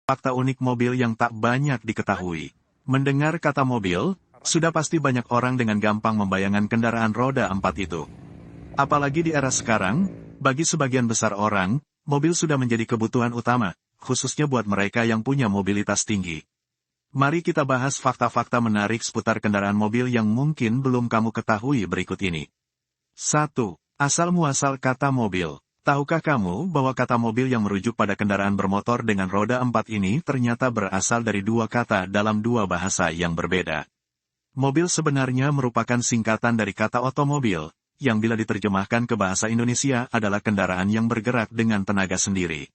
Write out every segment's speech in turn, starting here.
Fakta unik mobil yang tak banyak diketahui. Mendengar kata mobil, sudah pasti banyak orang dengan gampang membayangkan kendaraan roda 4 itu. Apalagi di era sekarang, bagi sebagian besar orang, mobil sudah menjadi kebutuhan utama, khususnya buat mereka yang punya mobilitas tinggi. Mari kita bahas fakta-fakta menarik seputar kendaraan mobil yang mungkin belum kamu ketahui berikut ini. 1. Asal-muasal kata mobil. Tahukah kamu bahwa kata mobil yang merujuk pada kendaraan bermotor dengan roda 4 ini ternyata berasal dari dua kata dalam dua bahasa yang berbeda? Mobil sebenarnya merupakan singkatan dari kata otomobil, yang bila diterjemahkan ke bahasa Indonesia adalah kendaraan yang bergerak dengan tenaga sendiri.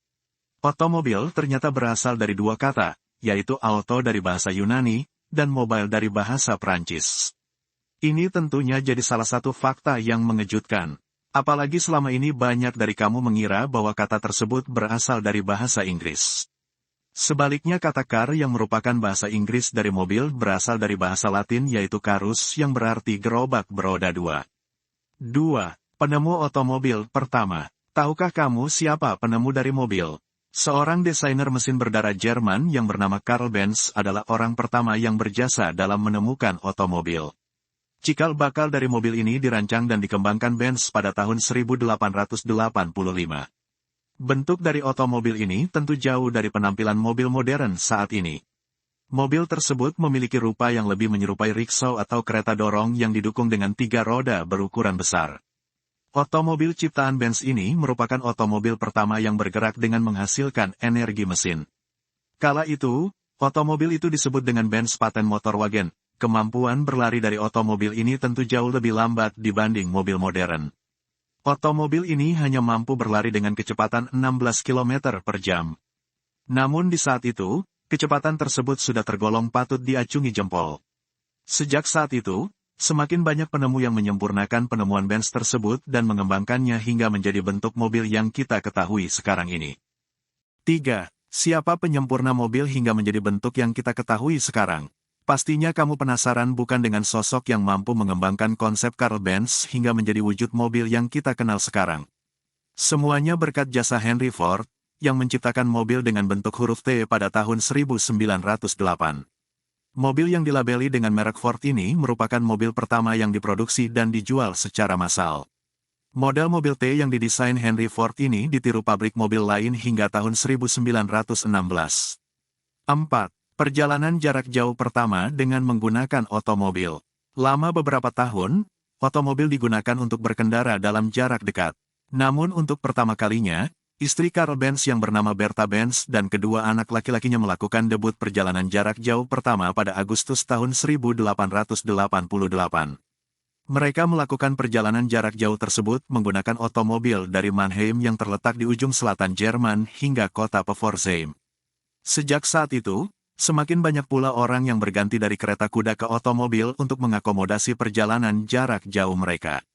Otomobil ternyata berasal dari dua kata, yaitu auto dari bahasa Yunani, dan mobile dari bahasa Prancis. Ini tentunya jadi salah satu fakta yang mengejutkan. Apalagi selama ini banyak dari kamu mengira bahwa kata tersebut berasal dari bahasa Inggris. Sebaliknya kata car yang merupakan bahasa Inggris dari mobil berasal dari bahasa Latin yaitu carus yang berarti gerobak beroda dua. 2. Penemu otomobil pertama. Tahukah kamu siapa penemu dari mobil? Seorang desainer mesin berdarah Jerman yang bernama Karl Benz adalah orang pertama yang berjasa dalam menemukan otomobil. Cikal bakal dari mobil ini dirancang dan dikembangkan Benz pada tahun 1885. Bentuk dari otomobil ini tentu jauh dari penampilan mobil modern saat ini. Mobil tersebut memiliki rupa yang lebih menyerupai riksau atau kereta dorong yang didukung dengan 3 roda berukuran besar. Otomobil ciptaan Benz ini merupakan otomobil pertama yang bergerak dengan menghasilkan energi mesin. Kala itu, otomobil itu disebut dengan Benz Patent Motorwagen. Kemampuan berlari dari otomobil ini tentu jauh lebih lambat dibanding mobil modern. Otomobil ini hanya mampu berlari dengan kecepatan 16 km per jam. Namun di saat itu, kecepatan tersebut sudah tergolong patut diacungi jempol. Sejak saat itu, semakin banyak penemu yang menyempurnakan penemuan Benz tersebut dan mengembangkannya hingga menjadi bentuk mobil yang kita ketahui sekarang ini. 3. Siapa penyempurna mobil hingga menjadi bentuk yang kita ketahui sekarang? Pastinya kamu penasaran bukan dengan sosok yang mampu mengembangkan konsep Karl Benz hingga menjadi wujud mobil yang kita kenal sekarang. Semuanya berkat jasa Henry Ford, yang menciptakan mobil dengan bentuk huruf T pada tahun 1908. Mobil yang dilabeli dengan merek Ford ini merupakan mobil pertama yang diproduksi dan dijual secara massal. Model mobil T yang didesain Henry Ford ini ditiru pabrik mobil lain hingga tahun 1916. 4. Perjalanan jarak jauh pertama dengan menggunakan otomobil. Lama beberapa tahun, otomobil digunakan untuk berkendara dalam jarak dekat. Namun untuk pertama kalinya, istri Karl Benz yang bernama Bertha Benz dan kedua anak laki-lakinya melakukan debut perjalanan jarak jauh pertama pada Agustus tahun 1888. Mereka melakukan perjalanan jarak jauh tersebut menggunakan otomobil dari Mannheim yang terletak di ujung selatan Jerman hingga kota Pforzheim. Sejak saat itu, semakin banyak pula orang yang berganti dari kereta kuda ke otomobil untuk mengakomodasi perjalanan jarak jauh mereka.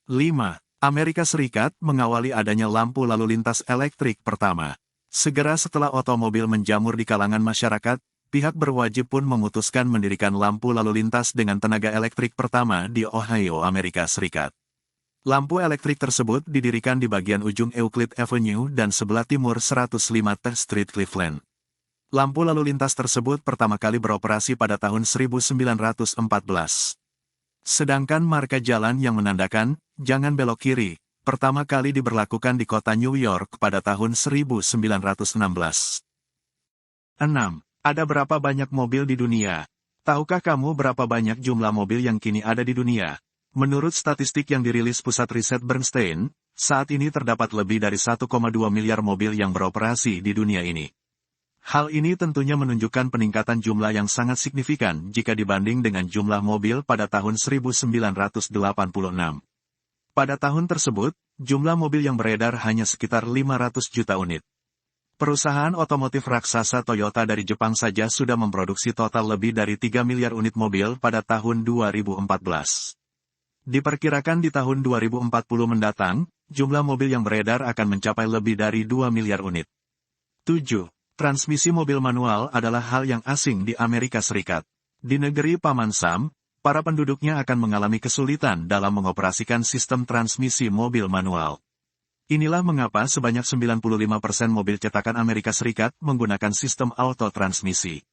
5. Amerika Serikat mengawali adanya lampu lalu lintas elektrik pertama. Segera setelah otomobil menjamur di kalangan masyarakat, pihak berwajib pun memutuskan mendirikan lampu lalu lintas dengan tenaga elektrik pertama di Ohio, Amerika Serikat. Lampu elektrik tersebut didirikan di bagian ujung Euclid Avenue dan sebelah timur 105 T Street, Cleveland. Lampu lalu lintas tersebut pertama kali beroperasi pada tahun 1914. Sedangkan marka jalan yang menandakan, jangan belok kiri, pertama kali diberlakukan di kota New York pada tahun 1916. 6. Ada berapa banyak mobil di dunia? Tahukah kamu berapa banyak jumlah mobil yang kini ada di dunia? Menurut statistik yang dirilis Pusat Riset Bernstein, saat ini terdapat lebih dari 1,2 miliar mobil yang beroperasi di dunia ini. Hal ini tentunya menunjukkan peningkatan jumlah yang sangat signifikan jika dibanding dengan jumlah mobil pada tahun 1986. Pada tahun tersebut, jumlah mobil yang beredar hanya sekitar 500 juta unit. Perusahaan otomotif raksasa Toyota dari Jepang saja sudah memproduksi total lebih dari 3 miliar unit mobil pada tahun 2014. Diperkirakan di tahun 2040 mendatang, jumlah mobil yang beredar akan mencapai lebih dari 2 miliar unit. 7. Transmisi mobil manual adalah hal yang asing di Amerika Serikat. Di negeri Paman Sam, para penduduknya akan mengalami kesulitan dalam mengoperasikan sistem transmisi mobil manual. Inilah mengapa sebanyak 95% mobil cetakan Amerika Serikat menggunakan sistem auto transmisi.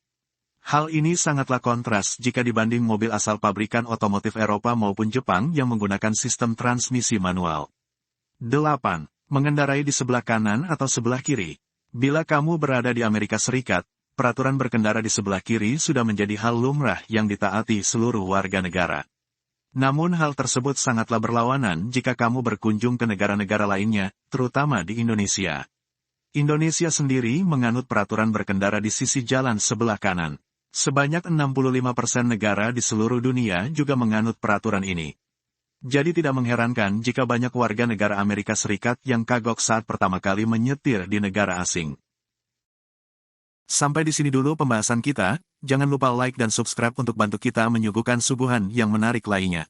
Hal ini sangatlah kontras jika dibanding mobil asal pabrikan otomotif Eropa maupun Jepang yang menggunakan sistem transmisi manual. 8. Mengendarai di sebelah kanan atau sebelah kiri. Bila kamu berada di Amerika Serikat, peraturan berkendara di sebelah kiri sudah menjadi hal lumrah yang ditaati seluruh warga negara. Namun hal tersebut sangatlah berlawanan jika kamu berkunjung ke negara-negara lainnya, terutama di Indonesia. Indonesia sendiri menganut peraturan berkendara di sisi jalan sebelah kanan. Sebanyak 65% negara di seluruh dunia juga menganut peraturan ini. Jadi tidak mengherankan jika banyak warga negara Amerika Serikat yang kagok saat pertama kali menyetir di negara asing. Sampai di sini dulu pembahasan kita, jangan lupa like dan subscribe untuk bantu kita menyuguhkan suguhan yang menarik lainnya.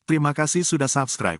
Terima kasih sudah subscribe.